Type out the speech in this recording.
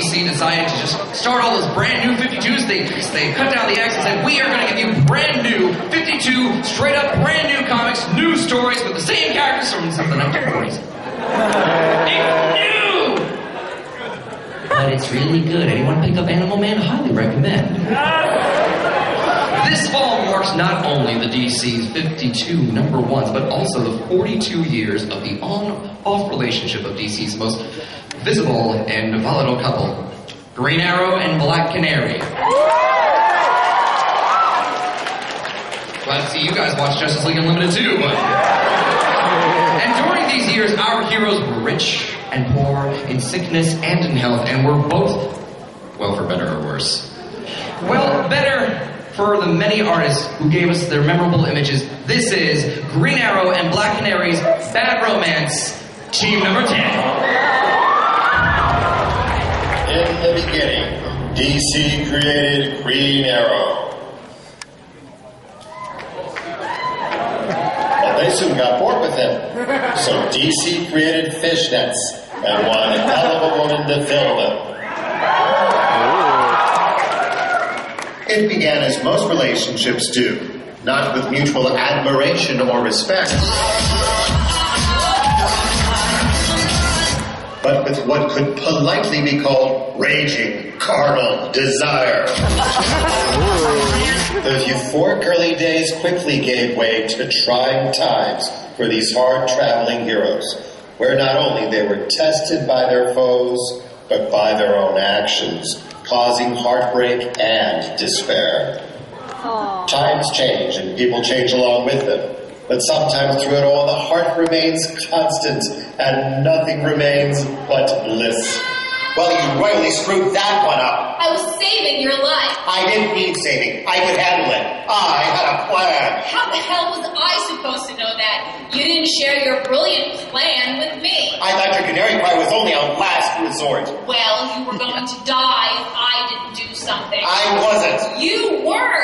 DC decided to just start all those brand new 52s. They cut down the acts and said, we are going to give you brand new 52, straight up brand new comics, new stories with the same characters from the 1940s. It's new! But it's really good. Anyone pick up Animal Man? Highly recommend. This fall marks not only the DC's 52 #1s, but also the 42 years of the on-off relationship of DC's most visible and volatile couple, Green Arrow and Black Canary. Glad to see you guys watch Justice League Unlimited too. And during these years, our heroes were rich and poor, in sickness and in health, and were both, well, for better or worse. Well, better for the many artists who gave us their memorable images. This is Green Arrow and Black Canary's Bad Romance, team number 10. In the beginning, DC created Green Arrow. But they soon got bored with him. So DC created Fishnets and one hell of a woman to fill them. It began as most relationships do, not with mutual admiration or respect, but with what could politely be called raging carnal desire. Those euphoric early days quickly gave way to trying times for these hard-traveling heroes, where not only they were tested by their foes, but by their own actions, causing heartbreak and despair. Aww. Times change and people change along with them. But sometimes through it all, the heart remains constant and nothing remains but bliss. Well, you royally screwed that one up. I was saving your life. I didn't need saving. I could handle it. I had a plan. How the hell was I supposed to know that? You didn't share your brilliant plan with me. I thought your canary cry was only a last resort. Well, you were going to die if I didn't do something. I wasn't. You were.